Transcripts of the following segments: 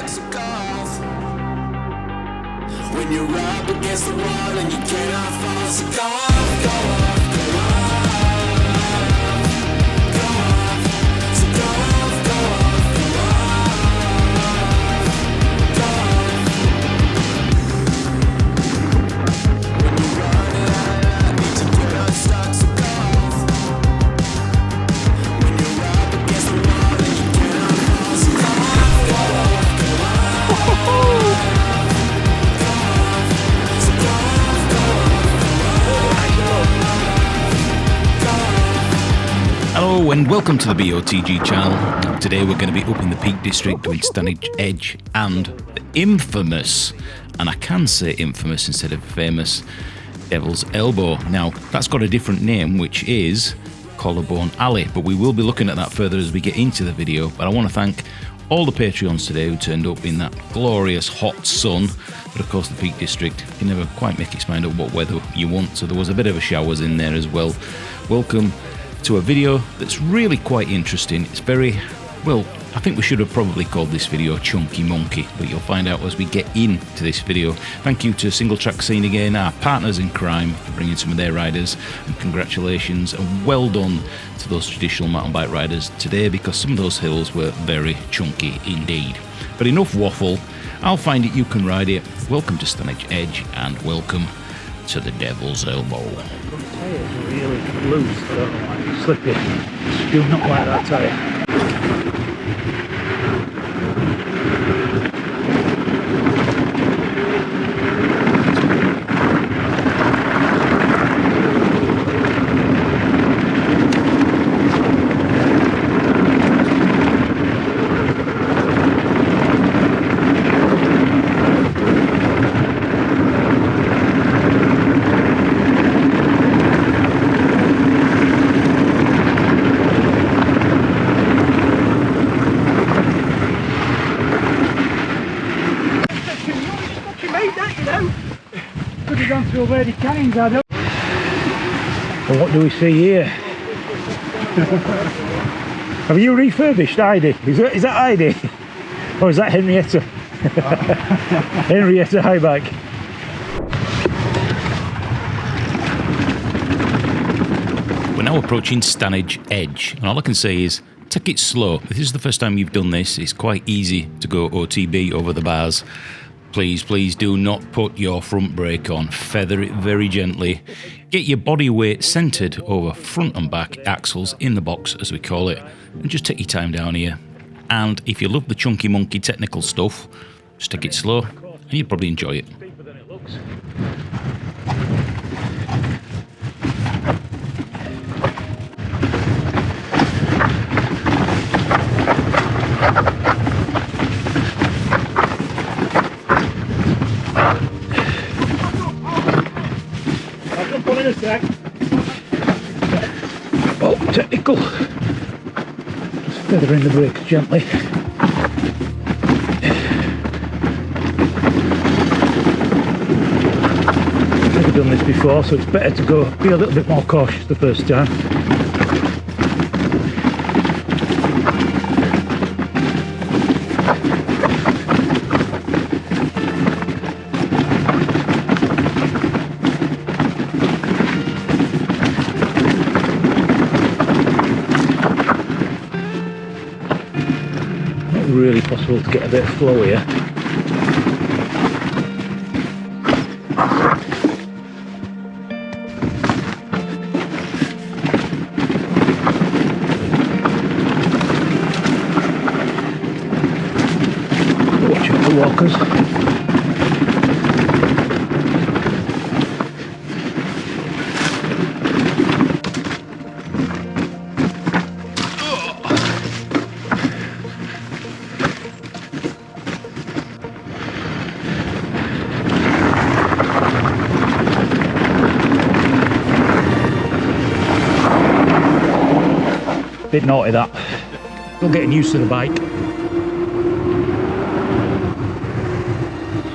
stocks of gold. When you're up against the wall and you cannot fall, so go off, go off, go off, go off, so go off, go off, go off, go off. When you're running out of light, need to get up stocks of gold. When you're up against the wall and you cannot fall, so go off, go off, go off. Hello and welcome to the BOTG channel. Today we're going to be up in the Peak District doing Stanage Edge and the infamous, and I can say infamous instead of famous, Devil's Elbow. Now that's got a different name, which is Collarbone Alley, but we will be looking at that further as we get into the video. But I want to thank all the Patreons today who turned up in that glorious hot sun. But of course the Peak District can never quite make its mind up what weather you want, so there was a bit of a showers in there as well. Welcome to a video that's really quite interesting. It's very, well, I think we should have probably called this video Chunkey Monkey, but you'll find out as we get into this video. Thank you to Single Track Scene again, our partners in crime, for bringing some of their riders, and congratulations and well done to those traditional mountain bike riders today, because some of those hills were very chunky indeed. But enough waffle, I'll find it, you can ride it. Welcome to Stanage Edge and welcome to the Devil's Elbow. The tyre's really loose, I don't know why, slippy. Do not like that tyre. Gone through where the cannons are. And what do we see here? Have you refurbished Heidi? Is that Heidi? Or is that Henrietta? Henrietta Highback. We're now approaching Stanage Edge, and all I can say is take it slow. If this is the first time you've done this, it's quite easy to go OTB over the bars. Please do not put your front brake on. Feather it very gently. Get your body weight centred over front and back axles in the box, as we call it, and just take your time down here. And if you love the Chunkey Monkey technical stuff, just take it slow and you'll probably enjoy it. Oh, technical. Just feathering the brakes gently. I've never done this before, so it's better to be a little bit more cautious the first time. Really possible to get a bit of flow here. Watch out for walkers. Bit naughty that. Still getting used to the bike.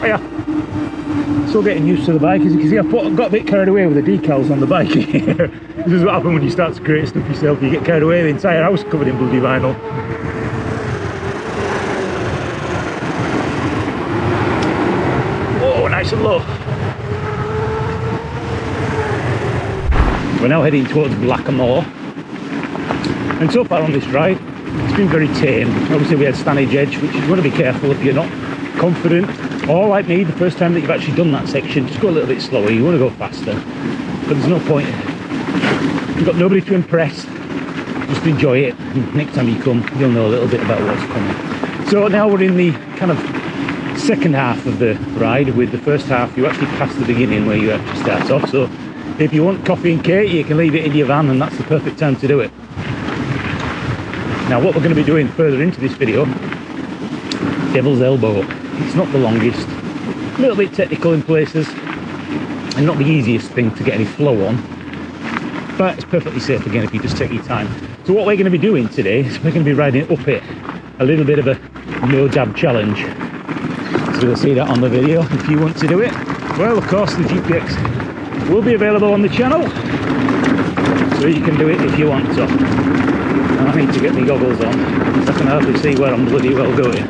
Oh yeah. Still getting used to the bike. As you can see, I've got a bit carried away with the decals on the bike here. This is what happens when you start to create stuff yourself. You get carried away, the entire house covered in bloody vinyl. nice and low. We're now heading towards Blaca Moor, and so far on this ride it's been very tame. Obviously we had Stanage Edge, which you want to be careful if you're not confident, or like me, the first time that you've actually done that section, just go a little bit slower. You want to go faster, but there's no point. You've got nobody to impress, just enjoy it. Next time you come, you'll know a little bit about what's coming. So now we're in the kind of second half of the ride. With the first half, you actually pass the beginning where you actually start off. So if you want coffee and cake, you can leave it in your van, and that's the perfect time to do it. Now what we're going to be doing further into this video, Devil's Elbow. It's not the longest, a little bit technical in places, and not the easiest thing to get any flow on, but it's perfectly safe again if you just take your time. So what we're going to be doing today is we're going to be riding up it, a little bit of a no dab challenge. So you'll see that on the video if you want to do it. Well, of course the GPX will be available on the channel, so you can do it if you want to. I need to get my goggles on, because I can hardly see where I'm bloody well going.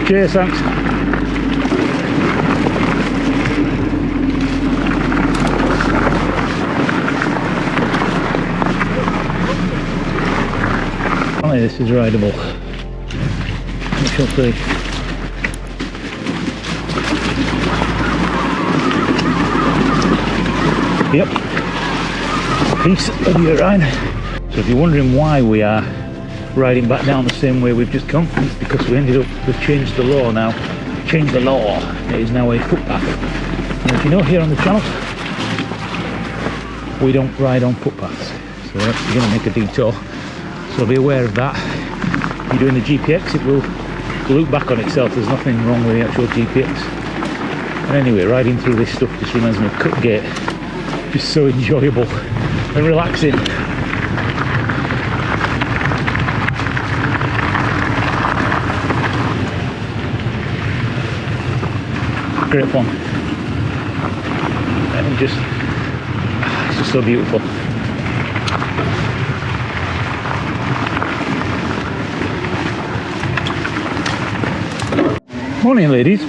Cheers, thanks. Finally, this is rideable. We shall see. Yep, piece of your ride. So if you're wondering why we are riding back down the same way we've just come, it's because we've changed the law now. Changed the law. It is now a footpath. And if you know, here on the channel, we don't ride on footpaths. So we're actually going to make a detour. So be aware of that. If you're doing the GPX, it will loop back on itself. There's nothing wrong with the actual GPX. And anyway, riding through this stuff just reminds me of Cutgate. Just so enjoyable and relaxing. Great fun, and it's just so beautiful. Morning, ladies.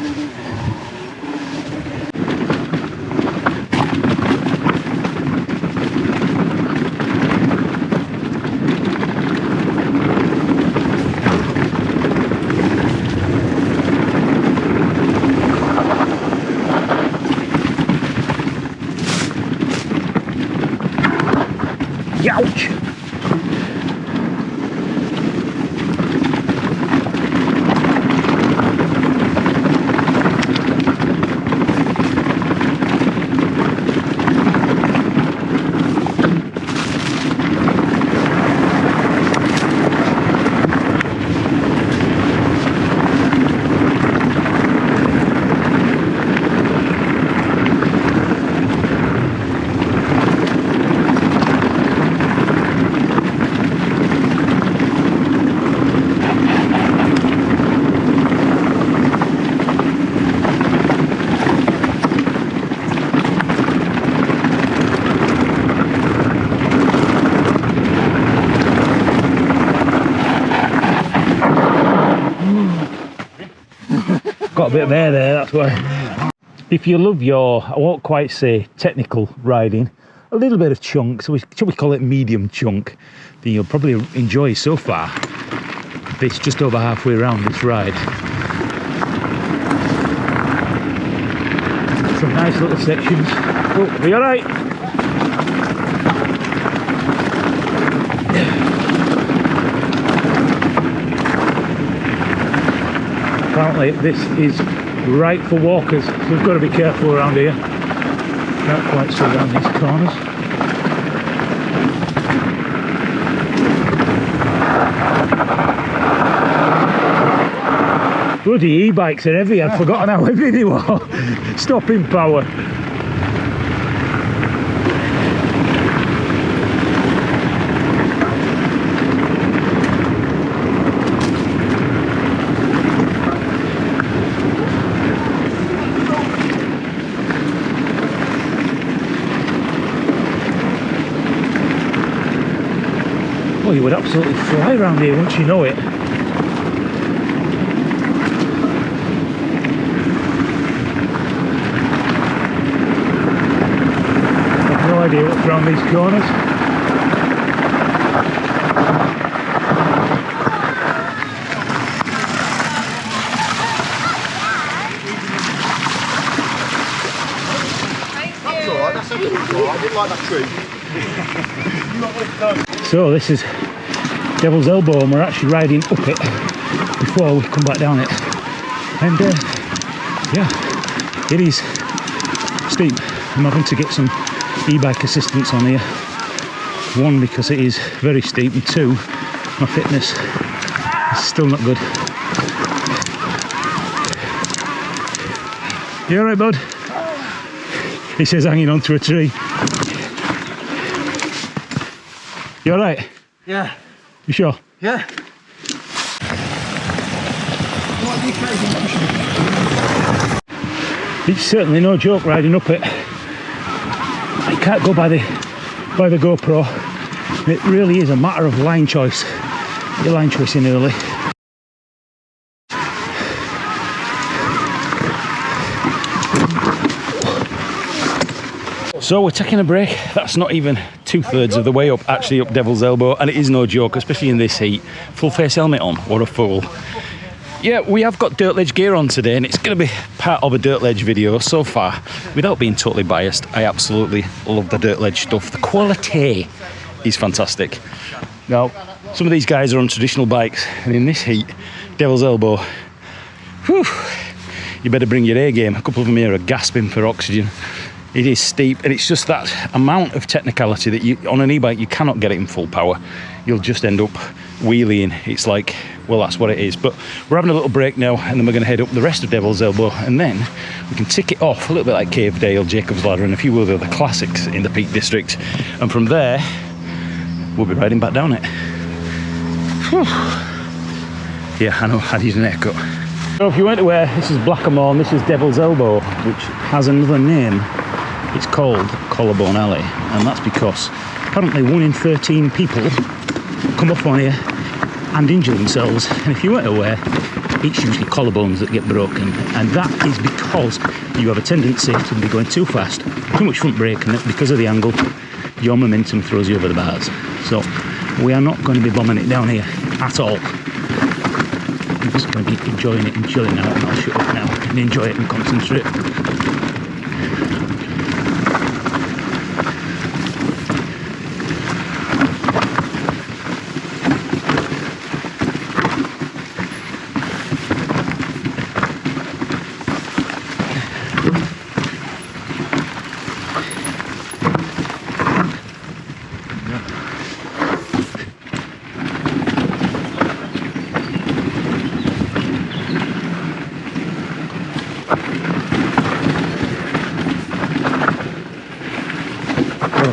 Ouch! Got a bit of air there, that's why. If you love your, I won't quite say technical riding, a little bit of chunk, so should we call it medium chunk, then you'll probably enjoy so far this just over halfway around this ride. Some nice little sections. Oh, are you alright? Apparently this is right for walkers, so we've got to be careful around here. Can't quite see around these corners. Bloody e-bikes are heavy, I'd forgotten how heavy they were. Stopping power. Oh, you would absolutely fly around here once you know it. I've no idea what's around these corners. That's alright, that's everything's alright. I didn't like that tree. So this is Devil's Elbow and we're actually riding up it before we come back down it. And yeah, it is steep. I'm having to get some e-bike assistance on here. One, because it is very steep, and two, my fitness is still not good. You alright, bud? He says hanging onto a tree. You alright? Yeah. You sure? Yeah. It's certainly no joke riding up it. I can't go by the GoPro. It really is a matter of line choice. Your line choice in early. So we're taking a break. That's not even 2/3 of the way up, actually up Devil's Elbow, and it is no joke, especially in this heat. Full face helmet on, what a fool. Yeah, we have got dirt ledge gear on today, and it's going to be part of a dirt ledge video. So far, without being totally biased, I absolutely love the dirt ledge stuff. The quality is fantastic. Now, some of these guys are on traditional bikes, and in this heat, Devil's Elbow, whew, you better bring your A game. A couple of them here are gasping for oxygen. It is steep, and it's just that amount of technicality that you, on an e-bike, you cannot get it in full power. You'll just end up wheeling. It's like, well, that's what it is. But we're having a little break now, and then we're going to head up the rest of Devil's Elbow, and then we can tick it off a little bit like Cave Dale, Jacob's Ladder, and a few other classics in the Peak District. And from there, we'll be riding back down it. Whew. Yeah, I know, I need an haircut. So if you went to where, this is Blaca Moor, and this is Devil's Elbow, which has another name. It's called Collarbone Alley, and that's because apparently 1 in 13 people come up on here and injure themselves, and if you weren't aware, it's usually collarbones that get broken, and that is because you have a tendency to be going too fast, too much front brake, and because of the angle, your momentum throws you over the bars. So we are not going to be bombing it down here at all. I'm just going to be enjoying it and chilling out, and I'll shut up now and enjoy it and concentrate.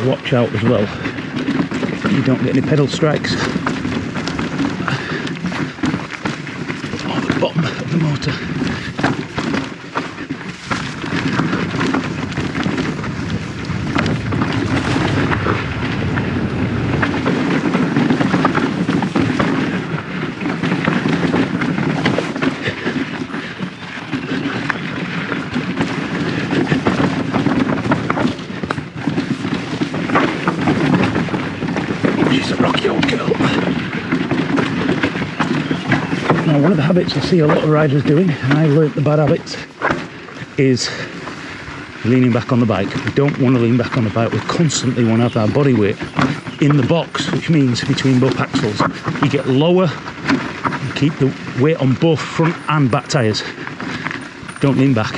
Watch out as well, you don't get any pedal strikes on the bottom of the motor. Now, one of the habits I see a lot of riders doing, and I learnt the bad habits, is leaning back on the bike. We don't want to lean back on the bike. We constantly want to have our body weight in the box, which means between both axles. You get lower, you keep the weight on both front and back tyres. Don't lean back.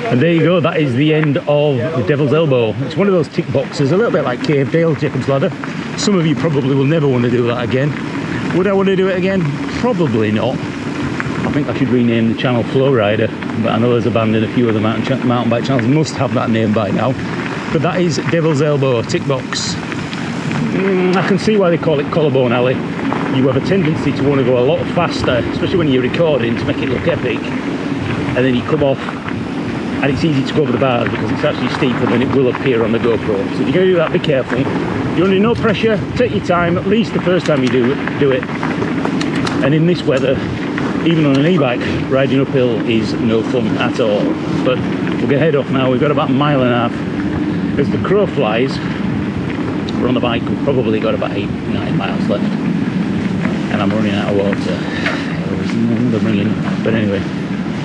And there you go, that is the end of the Devil's Elbow. It's one of those tick boxes, a little bit like Cave Dale, Jacob's Ladder. Some of you probably will never want to do that again. Would I want to do it again? Probably not. I think I should rename the channel Flow Rider, but I know there's a band in a few of the mountain bike channels must have that name by now. But that is Devil's Elbow, tick box. I can see why they call it Collarbone Alley. You have a tendency to want to go a lot faster, especially when you're recording, to make it look epic. And then you come off and it's easy to go over the bars because it's actually steeper than it will appear on the GoPro. So if you're going to do that, be careful. You're under no pressure, take your time, at least the first time you do it. And in this weather, even on an e-bike, riding uphill is no fun at all. But we're going to head off now. We've got about a mile and a half. As the crow flies, we're on the bike, we've probably got about 8-9 miles left. And I'm running out of water. But anyway,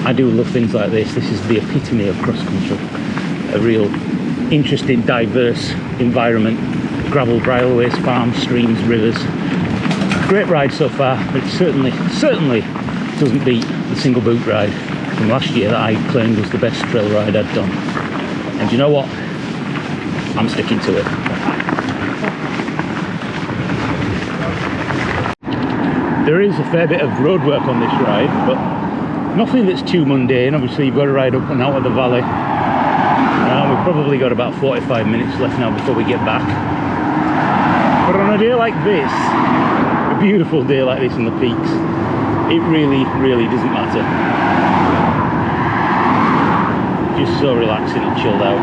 I do love things like this. This is the epitome of cross-country. A real interesting, diverse environment. Gravel bridleways, farms, streams, rivers. Great ride so far, but it certainly doesn't beat the single boot ride from last year that I claimed was the best trail ride I'd done. And you know what? I'm sticking to it. There is a fair bit of road work on this ride, but nothing that's too mundane. Obviously you've got to ride up and out of the valley. We've probably got about 45 minutes left now before we get back. But on a day like this, a beautiful day like this in the peaks, it really doesn't matter. Just so relaxing and chilled out.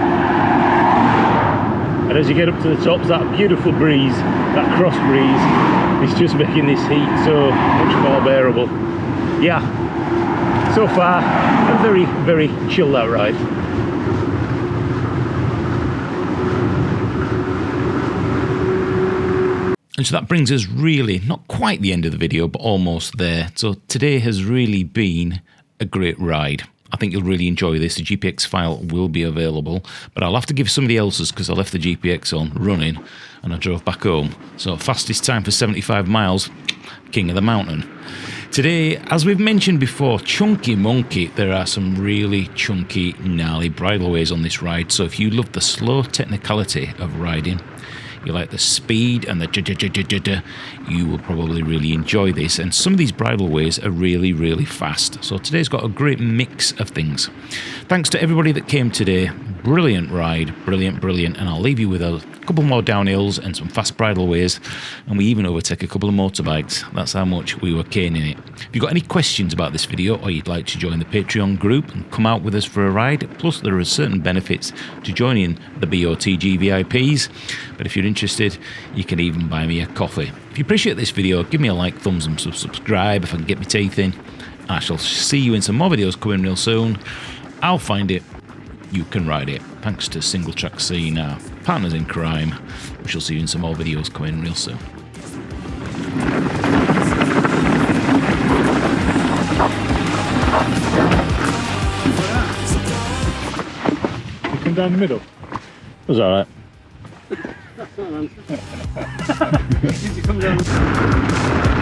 And as you get up to the tops, that beautiful breeze, that cross breeze, is just making this heat so much more bearable. Yeah, so far a very chilled out ride. And so that brings us really, not quite the end of the video, but almost there. So today has really been a great ride. I think you'll really enjoy this. The GPX file will be available, but I'll have to give somebody else's because I left the GPX on running and I drove back home. So fastest time for 75 miles, king of the mountain. Today, as we've mentioned before, Chunkey Monkey, there are some really chunky, gnarly bridleways on this ride. So if you love the slow technicality of riding, you like the speed and the you will probably really enjoy this. And some of these bridleways are really fast. So today's got a great mix of things. Thanks to everybody that came today. Brilliant ride, brilliant. And I'll leave you with a couple more downhills and some fast bridleways. And we even overtake a couple of motorbikes. That's how much we were caning it. If you've got any questions about this video or you'd like to join the Patreon group and come out with us for a ride, plus there are certain benefits to joining the BOTG VIPs. But if you're interested, you can even buy me a coffee. If you appreciate this video, give me a like, thumbs up, subscribe if I can get my teeth in. I shall see you in some more videos coming real soon. I'll find it. You can ride it. Thanks to Single Track Scene, our partners in crime. We shall see you in some more videos coming real soon. You come down the middle. It was alright. That's not an answer. Did you come down?